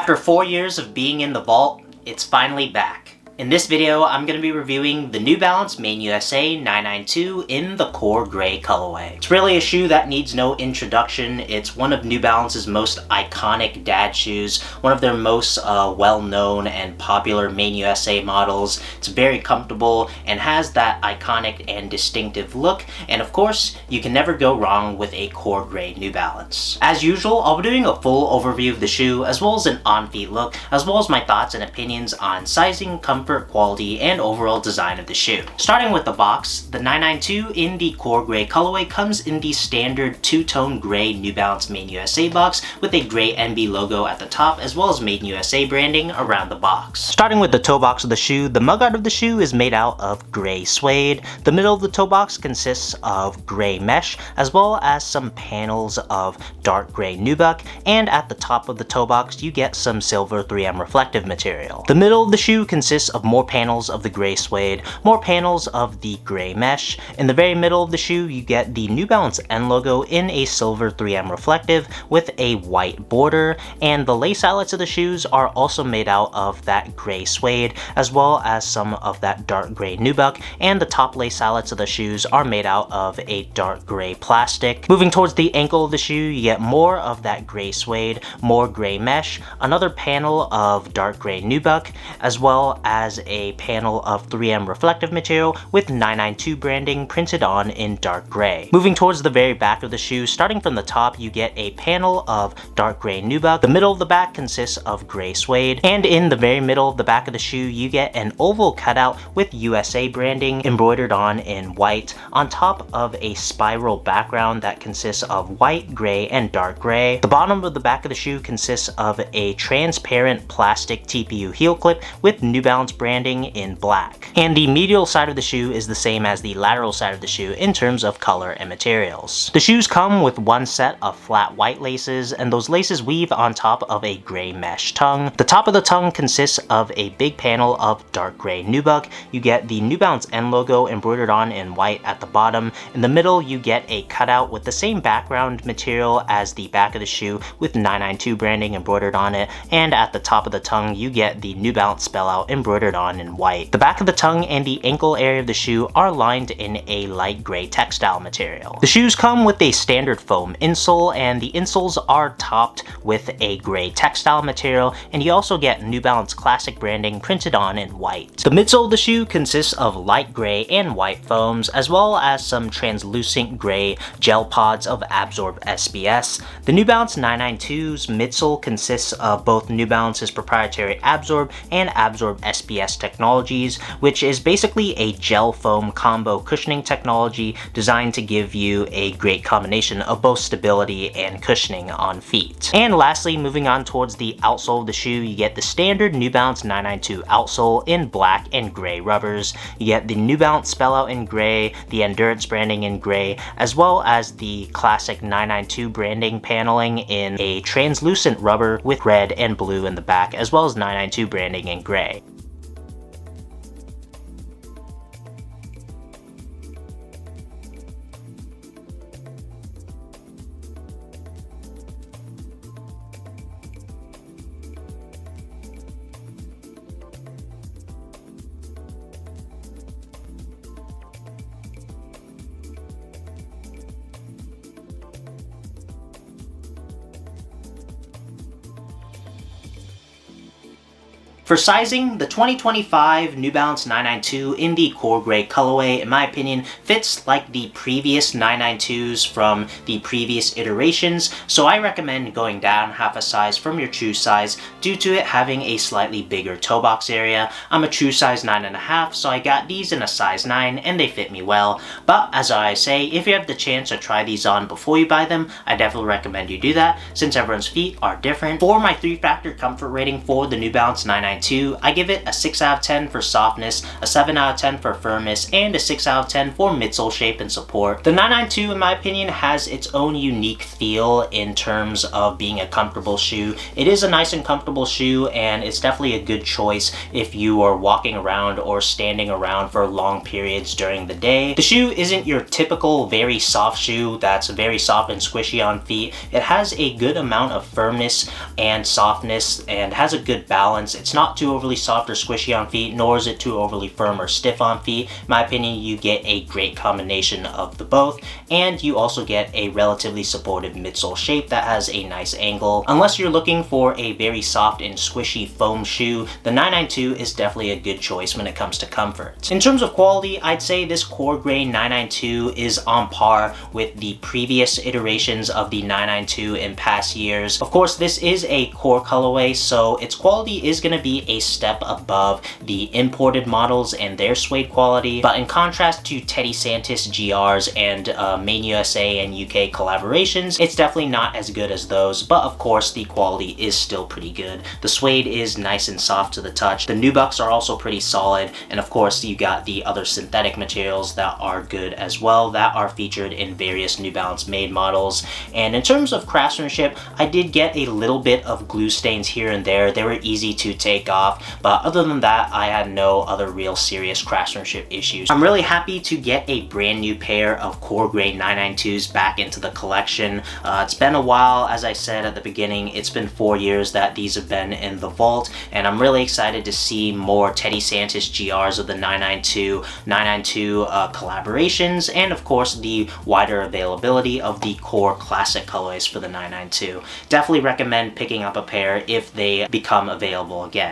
After 4 years of being in the vault, it's finally back. In this video, I'm going to be reviewing the New Balance Main USA 992 in the core gray colorway. It's really a shoe that needs no introduction. It's one of New Balance's most iconic dad shoes, one of their most well-known and popular Main USA models. It's very comfortable and has that iconic and distinctive look, and of course, you can never go wrong with a core gray New Balance. As usual, I'll be doing a full overview of the shoe, as well as an on-feet look, as well as my thoughts and opinions on sizing, comfort, quality, and overall design of the shoe. Starting with the box, the 992 in the core gray colorway comes in the standard two-tone gray New Balance Made in USA box with a gray NB logo at the top, as well as Made in USA branding around the box. Starting with the toe box of the shoe, the mugguard of the shoe is made out of gray suede. The middle of the toe box consists of gray mesh, as well as some panels of dark gray nubuck, and at the top of the toe box you get some silver 3M reflective material. The middle of the shoe consists of more panels of the gray suede, more panels of the gray mesh. In the very middle of the shoe you get the New Balance N logo in a silver 3M reflective with a white border, and the lace eyelets of the shoes are also made out of that gray suede, as well as some of that dark gray nubuck, and the top lace eyelets of the shoes are made out of a dark gray plastic. Moving towards the ankle of the shoe, you get more of that gray suede, more gray mesh, another panel of dark gray nubuck, as well as a panel of 3M reflective material with 992 branding printed on in dark gray. Moving towards the very back of the shoe, starting from the top, you get a panel of dark gray nubuck. The middle of the back consists of gray suede, and in the very middle of the back of the shoe, you get an oval cutout with USA branding embroidered on in white, on top of a spiral background that consists of white, gray, and dark gray. The bottom of the back of the shoe consists of a transparent plastic TPU heel clip with New Balance branding in black. And the medial side of the shoe is the same as the lateral side of the shoe in terms of color and materials. The shoes come with one set of flat white laces, and those laces weave on top of a gray mesh tongue. The top of the tongue consists of a big panel of dark gray nubuck. You get the New Balance N logo embroidered on in white at the bottom. In the middle you get a cutout with the same background material as the back of the shoe with 992 branding embroidered on it, and at the top of the tongue you get the New Balance spell out embroidered on in white. The back of the tongue and the ankle area of the shoe are lined in a light gray textile material. The shoes come with a standard foam insole, and the insoles are topped with a gray textile material, and you also get New Balance classic branding printed on in white. The midsole of the shoe consists of light gray and white foams, as well as some translucent gray gel pods of Absorb SBS. The New Balance 992's midsole consists of both New Balance's proprietary Absorb and Absorb SBS technologies, which is basically a gel foam combo cushioning technology designed to give you a great combination of both stability and cushioning on feet. And lastly, moving on towards the outsole of the shoe, you get the standard New Balance 992 outsole in black and gray rubbers. You get the New Balance spell out in gray, the Endurance branding in gray, as well as the classic 992 branding paneling in a translucent rubber with red and blue in the back, as well as 992 branding in gray. For sizing, the 2025 New Balance 992 in the core gray colorway, in my opinion, fits like the previous 992s from the previous iterations, so I recommend going down half a size from your true size due to it having a slightly bigger toe box area. I'm a true size 9.5, so I got these in a size 9 and they fit me well. But as I say, if you have the chance to try these on before you buy them, I definitely recommend you do that since everyone's feet are different. For my 3-factor comfort rating for the New Balance 992, 992. I give it a 6 out of 10 for softness, a 7 out of 10 for firmness, and a 6 out of 10 for midsole shape and support. The 992, in my opinion, has its own unique feel in terms of being a comfortable shoe. It is a nice and comfortable shoe, and it's definitely a good choice if you are walking around or standing around for long periods during the day. The shoe isn't your typical very soft shoe that's very soft and squishy on feet. It has a good amount of firmness and softness and has a good balance. It's not too overly soft or squishy on feet, nor is it too overly firm or stiff on feet. In my opinion, you get a great combination of the both, and you also get a relatively supportive midsole shape that has a nice angle. Unless you're looking for a very soft and squishy foam shoe, the 992 is definitely a good choice when it comes to comfort. In terms of quality, I'd say this core gray 992 is on par with the previous iterations of the 992 in past years. Of course, this is a core colorway, so its quality is going to be a step above the imported models and their suede quality, but in contrast to Teddy Santis GRs and Main USA and UK collaborations, it's definitely not as good as those, but of course the quality is still pretty good. The suede is nice and soft to the touch. The nubucks are also pretty solid, and of course you got the other synthetic materials that are good as well that are featured in various New Balance made models. And in terms of craftsmanship, I did get a little bit of glue stains here and there. They were easy to take off, but other than that, I had no other real serious craftsmanship issues. I'm really happy to get a brand new pair of core gray 992s back into the collection. It's been a while, as I said at the beginning. It's been 4 years that these have been in the vault, and I'm really excited to see more Teddy Santis GRs of the 992 collaborations, and of course the wider availability of the core classic colorways for the 992. Definitely recommend picking up a pair if they become available again.